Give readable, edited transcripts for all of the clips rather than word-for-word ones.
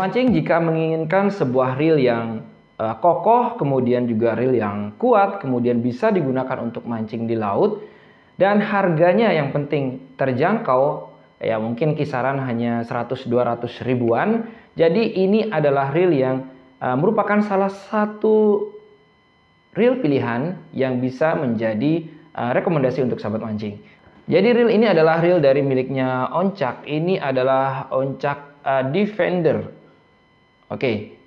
mancing, jika menginginkan sebuah reel yang kokoh, kemudian juga reel yang kuat, kemudian bisa digunakan untuk mancing di laut, dan harganya yang penting terjangkau, ya mungkin kisaran hanya 100-200 ribuan. Jadi ini adalah reel yang merupakan salah satu reel pilihan yang bisa menjadi rekomendasi untuk sahabat mancing. Jadi reel ini adalah reel dari miliknya Oncak. Ini adalah Oncak Defender. Oke,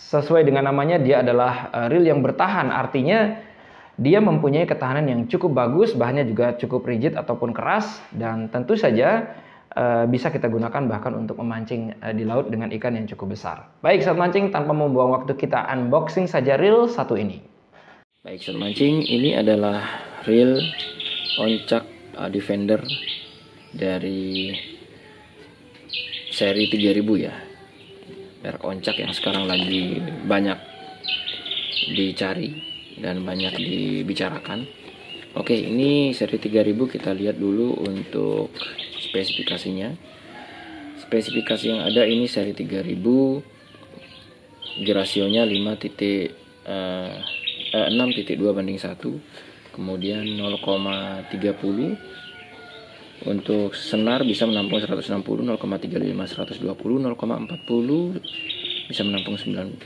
sesuai dengan namanya, dia adalah reel yang bertahan. Artinya dia mempunyai ketahanan yang cukup bagus, bahannya juga cukup rigid ataupun keras, dan tentu saja bisa kita gunakan bahkan untuk memancing di laut dengan ikan yang cukup besar. Baik sahabat mancing, tanpa membuang waktu, kita unboxing saja reel satu ini. Baik sahabat mancing, ini adalah reel Oncak Defender dari seri 3000 ya, merek Oncak yang sekarang lagi banyak dicari dan banyak dibicarakan. Oke, ini seri 3000, kita lihat dulu untuk spesifikasinya. Spesifikasi yang ada ini seri 3000, rasionya 6.2:1, kemudian 0,30. Untuk senar bisa menampung 160, 0,35 120, 0,40 bisa menampung 90.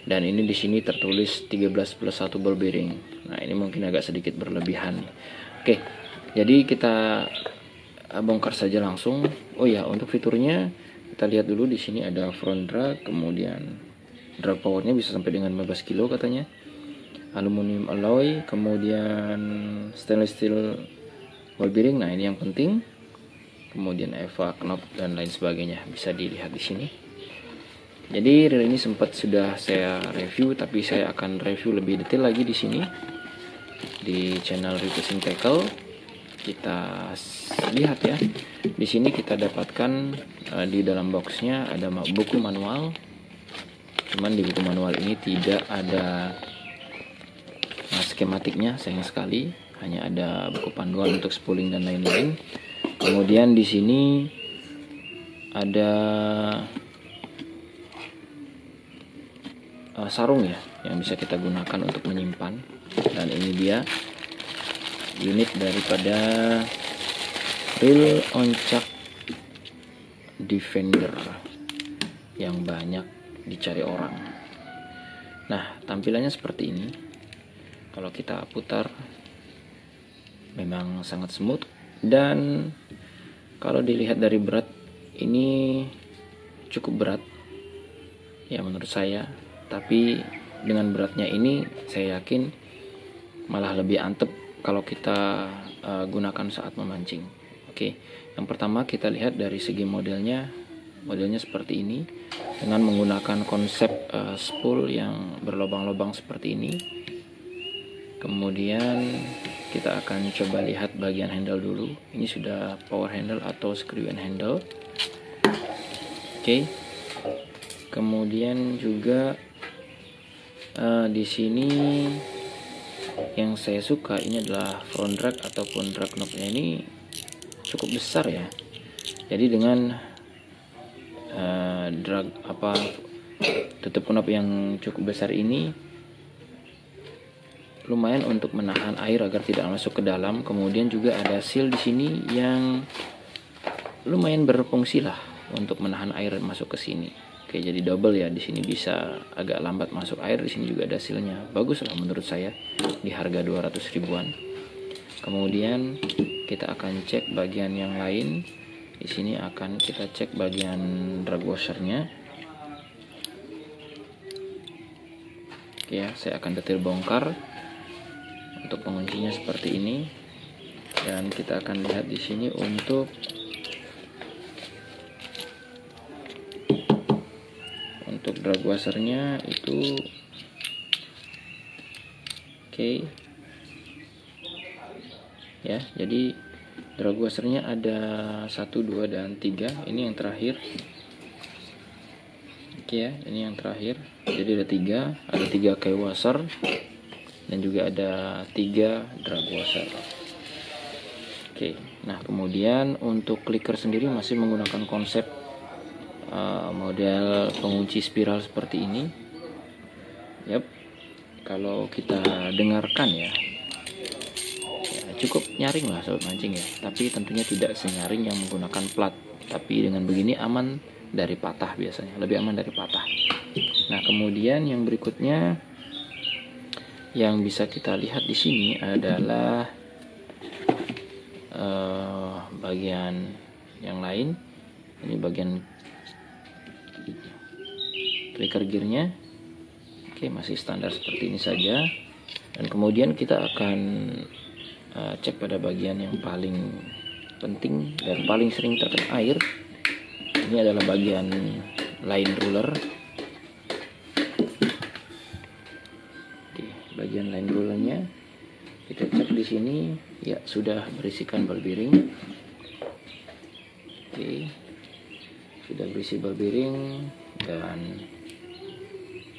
Dan ini di sini tertulis 13+1 ball bearing. Nah, ini mungkin agak sedikit berlebihan. Oke, jadi kita bongkar saja langsung. Oh ya, untuk fiturnya kita lihat dulu. Di sini ada front drag, kemudian drag powernya bisa sampai dengan 15 kilo katanya. Aluminium alloy, kemudian stainless steel ball bearing. Nah, ini yang penting. Kemudian EVA, knob dan lain sebagainya bisa dilihat di sini. Jadi reel ini sempat sudah saya review, tapi saya akan review lebih detail lagi di sini di channel Reel Fishing Tackle. Kita lihat ya. Di sini kita dapatkan di dalam boxnya ada buku manual. Cuman di buku manual ini tidak ada skematiknya, sayang sekali. Hanya ada buku panduan untuk spooling dan lain-lain. Kemudian di sini ada sarung ya, yang bisa kita gunakan untuk menyimpan. Dan ini dia unit daripada reel Oncak Defender yang banyak dicari orang. Nah, tampilannya seperti ini. Kalau kita putar memang sangat smooth, dan kalau dilihat dari berat, ini cukup berat ya menurut saya. Tapi dengan beratnya ini saya yakin malah lebih antep kalau kita gunakan saat memancing. Oke, yang pertama kita lihat dari segi modelnya. Modelnya seperti ini dengan menggunakan konsep spool yang berlobang-lobang seperti ini. Kemudian kita akan coba lihat bagian handle dulu. Ini sudah power handle atau screw and handle. Oke. Kemudian juga di sini yang saya suka ini adalah front drag ataupun drag knobnya ini cukup besar ya. Jadi dengan drag tutup knob yang cukup besar ini lumayan untuk menahan air agar tidak masuk ke dalam. Kemudian juga ada seal di sini yang lumayan berfungsi lah untuk menahan air masuk ke sini. Oke, jadi double ya, di sini bisa agak lambat masuk air, di sini juga ada sealnya. Bagus lah menurut saya di harga 200 ribuan. Kemudian kita akan cek bagian yang lain. Di sini akan kita cek bagian drag washernya. Oke ya, saya akan detail bongkar. Untuk penguncinya seperti ini. Dan kita akan lihat di sini untuk drag washernya itu oke ya. Jadi drag washernya ada 1, 2, dan 3. Ini yang terakhir. Oke ya, ini yang terakhir. Jadi ada 3 key washer dan juga ada 3 drag washer. Oke, nah kemudian untuk clicker sendiri masih menggunakan konsep model pengunci spiral seperti ini. Yap, kalau kita dengarkan ya cukup nyaring lah sobat mancing ya, tapi tentunya tidak senyaring yang menggunakan plat. Tapi dengan begini aman dari patah, biasanya lebih aman dari patah. Nah, kemudian yang berikutnya yang bisa kita lihat di sini adalah bagian yang lain. Ini bagian clicker gearnya. Oke, masih standar seperti ini saja. Dan kemudian kita akan cek pada bagian yang paling penting dan paling sering terkena air. Ini adalah bagian line ruler. Oke, bagian line rulernya kita cek di sini ya, sudah berisikan ball bearing. Oke, sudah berisi ball bearing. Dan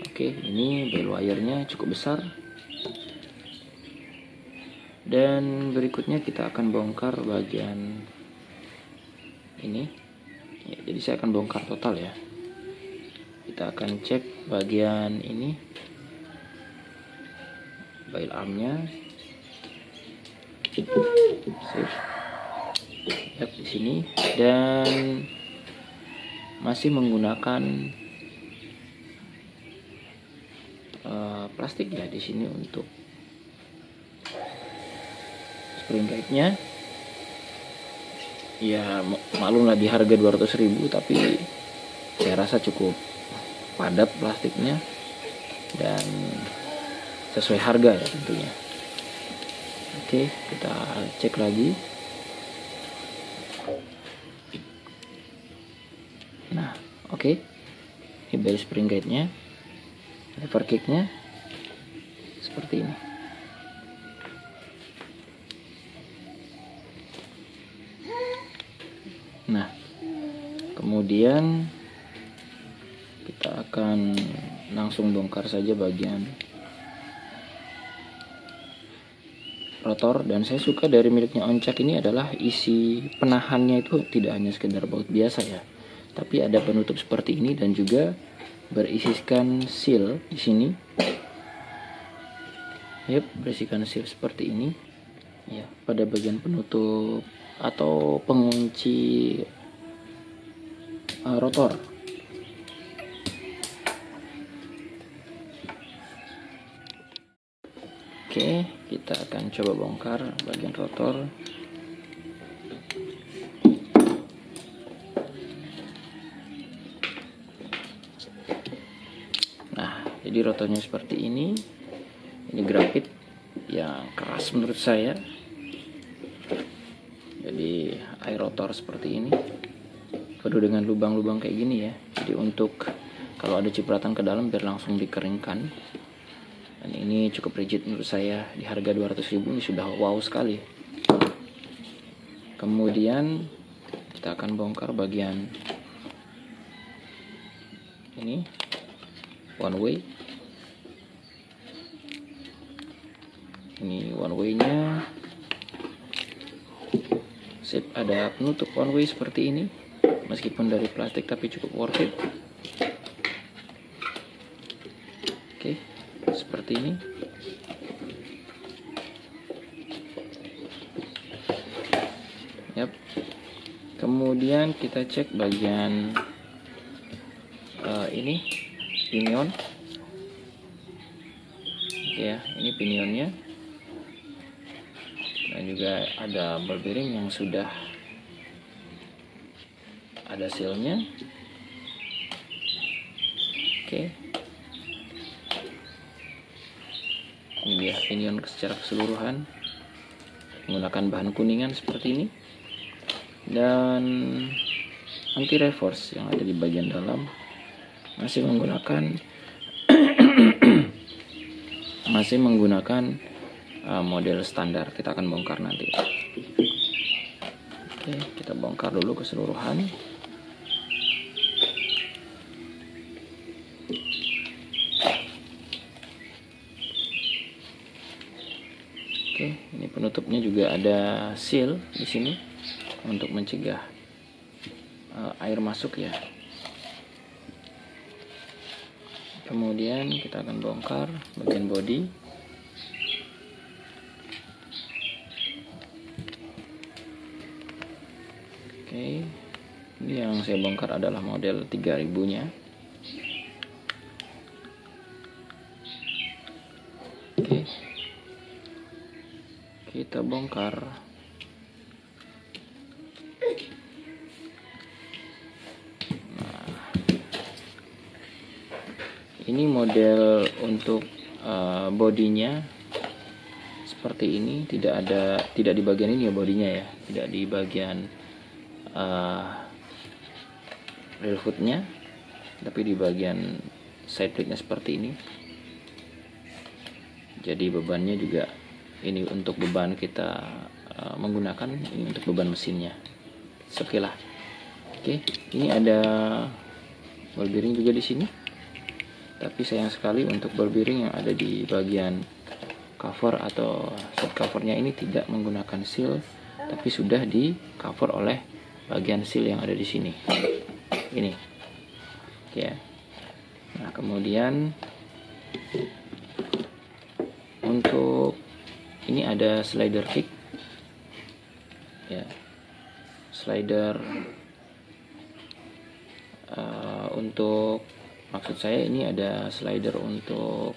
oke, ini bell wire-nya cukup besar. Dan berikutnya kita akan bongkar bagian ini ya, jadi saya akan bongkar total ya. Kita akan cek bagian ini, bail armnya. Sip. Lihat di sini, dan masih menggunakan plastik ya di sini untuk spring guide-nya. Ya maklumlah di harga 200.000, tapi saya rasa cukup padat plastiknya dan sesuai harga ya tentunya. Oke, kita cek lagi. Nah, oke. Ini bell spring guide-nya, lever kick-nya seperti ini. Nah, kemudian kita akan langsung bongkar saja bagian rotor. Dan saya suka dari miliknya Oncak ini adalah isi penahannya itu tidak hanya sekedar baut biasa ya, tapi ada penutup seperti ini dan juga berisikan seal di sini. Yap, berisikan seal seperti ini ya pada bagian penutup atau pengunci rotor. Oke, kita akan coba bongkar bagian rotor. Nah, jadi rotornya seperti ini. Ini grafit yang keras menurut saya. Jadi air rotor seperti ini, penuh dengan lubang-lubang kayak gini ya. Jadi untuk kalau ada cipratan ke dalam biar langsung dikeringkan. Dan ini cukup rigid menurut saya. Di harga 200.000 ini sudah wow sekali. Kemudian kita akan bongkar bagian ini, one way. Ini one way-nya. Sip, ada penutup one way seperti ini, meskipun dari plastik tapi cukup worth it. Oke, seperti ini. Yap. Kemudian kita cek bagian ini pinion. Oke ya, ini pinionnya. Dan juga ada ball bearing yang sudah ada sealnya. Oke, ini dia pinion secara keseluruhan menggunakan bahan kuningan seperti ini, dan anti reverse yang ada di bagian dalam masih menggunakan model standar. Kita akan bongkar nanti. Oke, kita bongkar dulu keseluruhan. Oke, ini penutupnya juga ada seal di sini untuk mencegah air masuk ya. Kemudian kita akan bongkar bagian bodi. Oke, ini yang saya bongkar adalah model 3000-nya. Oke, kita bongkar. Nah, ini model untuk bodinya seperti ini, tidak di bagian ini ya bodinya ya, tidak di bagian real footnya, tapi di bagian side plate-nya seperti ini. Jadi bebannya juga ini untuk beban kita menggunakan, ini untuk beban mesinnya. Oke lah. Oke, ini ada ball bearing juga di sini. Tapi sayang sekali untuk ball bearing yang ada di bagian cover atau set covernya ini tidak menggunakan seal, tapi sudah di cover oleh bagian seal yang ada di sini. Ini. Ya. Nah, kemudian untuk ini ada slider kick. Ya. Slider untuk, maksud saya ini ada slider untuk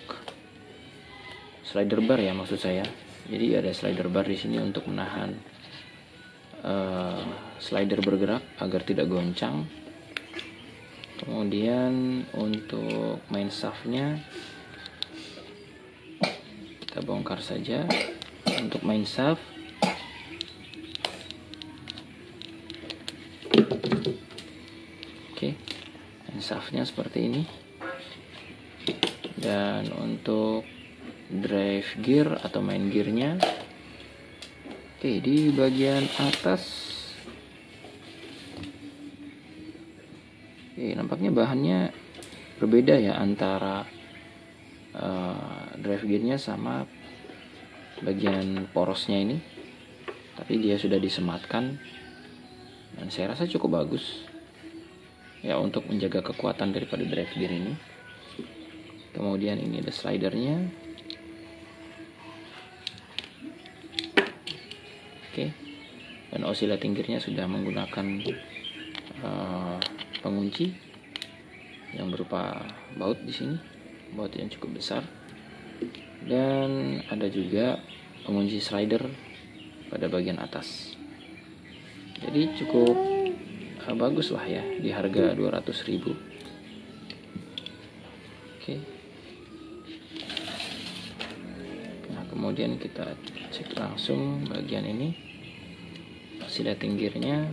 slider bar ya, maksud saya. Jadi ada slider bar di sini untuk menahan slider bergerak agar tidak goncang. Kemudian untuk main shaftnya kita bongkar saja. Untuk main shaft, oke, main shaftnya seperti ini. Dan untuk drive gear atau main gearnya, oke, di bagian atas, oke, nampaknya bahannya berbeda ya antara drive gearnya sama bagian porosnya ini, tapi dia sudah disematkan dan saya rasa cukup bagus ya untuk menjaga kekuatan daripada drive gear ini. Kemudian ini ada slidernya. Oke, dan oscillating gearnya sudah menggunakan pengunci yang berupa baut di sini, baut yang cukup besar, dan ada juga pengunci slider pada bagian atas. Jadi cukup bagus lah ya di harga 200.000. Oke. Nah, kemudian kita cek langsung bagian ini, oscillating gearnya.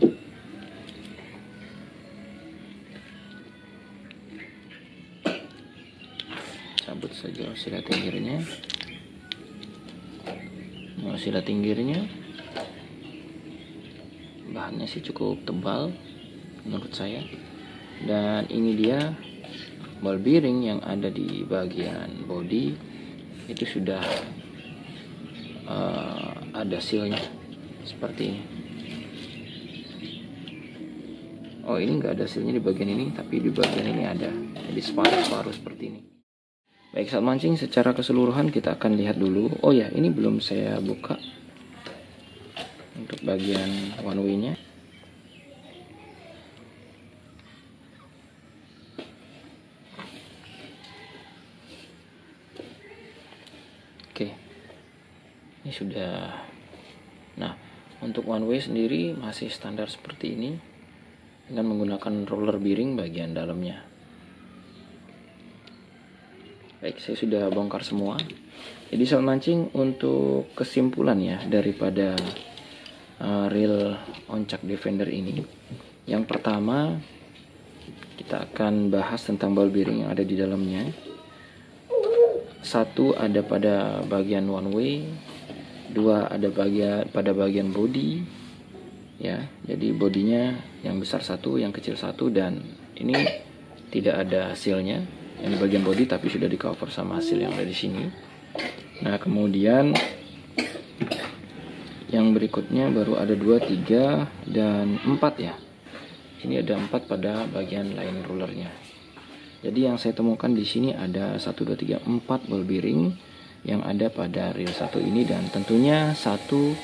Cabut saja oscillating gearnya. Nah, oscillating gearnya bahannya sih cukup tebal menurut saya. Dan ini dia ball bearing yang ada di bagian body, itu sudah ada sealnya seperti ini. Oh, ini nggak ada sealnya di bagian ini, tapi di bagian ini ada. Jadi separuh-separuh seperti ini. Baik, saat mancing secara keseluruhan kita akan lihat dulu. Oh ya, ini belum saya buka untuk bagian one way-nya. Oke, ini sudah. Nah, untuk one way sendiri masih standar seperti ini dengan menggunakan roller bearing bagian dalamnya. Baik, saya sudah bongkar semua. Jadi saat mancing, untuk kesimpulan ya daripada reel oncak Defender ini, yang pertama kita akan bahas tentang ball bearing yang ada di dalamnya. Satu ada pada bagian one way, dua ada pada bagian body ya. Jadi bodinya yang besar satu, yang kecil satu, dan ini tidak ada sealnya yang di bagian body, tapi sudah di cover sama seal yang ada di sini. Nah, kemudian yang berikutnya baru ada 2, 3, dan 4 ya. Ini ada 4 pada bagian line rulernya. Jadi yang saya temukan di sini ada 1, 2, 3, 4 ball bearing yang ada pada reel 1 ini, dan tentunya satu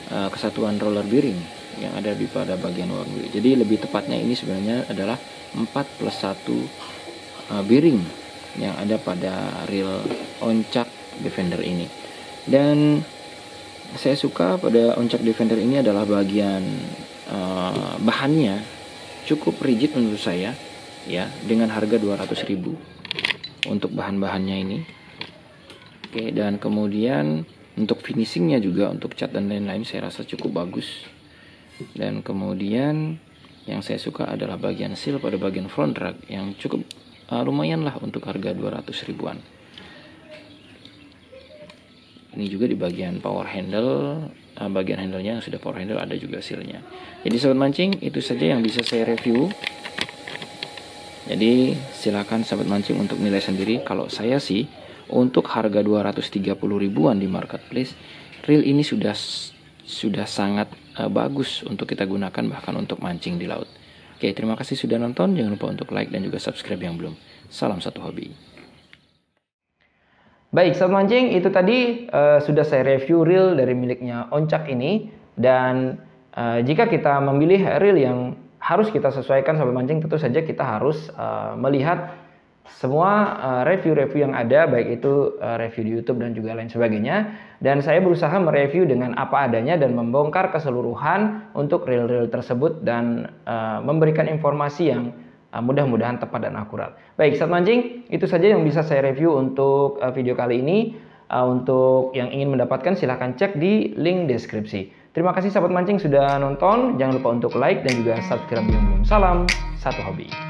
kesatuan roller bearing yang ada di pada bagian luar wheel. Jadi lebih tepatnya ini sebenarnya adalah 4+1 bearing yang ada pada reel Oncak Defender ini. Dan saya suka pada Oncak Defender ini adalah bagian bahannya cukup rigid menurut saya ya, dengan harga 200.000 untuk bahan-bahannya ini. Oke, dan kemudian untuk finishingnya juga, untuk cat dan lain-lain saya rasa cukup bagus. Dan kemudian yang saya suka adalah bagian seal pada bagian front rack yang cukup lumayan lah untuk harga 200.000-an. Ini juga di bagian power handle, bagian handlenya yang sudah power handle ada juga sealnya. Jadi sobat mancing, itu saja yang bisa saya review. Jadi silakan sahabat mancing untuk nilai sendiri. Kalau saya sih untuk harga 230.000-an di marketplace, reel ini sudah sangat bagus untuk kita gunakan bahkan untuk mancing di laut. Oke, terima kasih sudah nonton. Jangan lupa untuk like dan juga subscribe yang belum. Salam satu hobi. Baik, sahabat mancing, itu tadi sudah saya review reel dari miliknya Oncak ini. Dan jika kita memilih reel yang harus kita sesuaikan sahabat mancing, tentu saja kita harus melihat semua review-review yang ada, baik itu review di YouTube dan juga lain sebagainya. Dan saya berusaha mereview dengan apa adanya dan membongkar keseluruhan untuk reel-reel tersebut dan memberikan informasi yang mudah-mudahan tepat dan akurat. Baik, sahabat mancing, itu saja yang bisa saya review untuk video kali ini. Untuk yang ingin mendapatkan silahkan cek di link deskripsi. Terima kasih sahabat mancing sudah nonton. Jangan lupa untuk like dan juga subscribe yang belum. Salam satu hobi.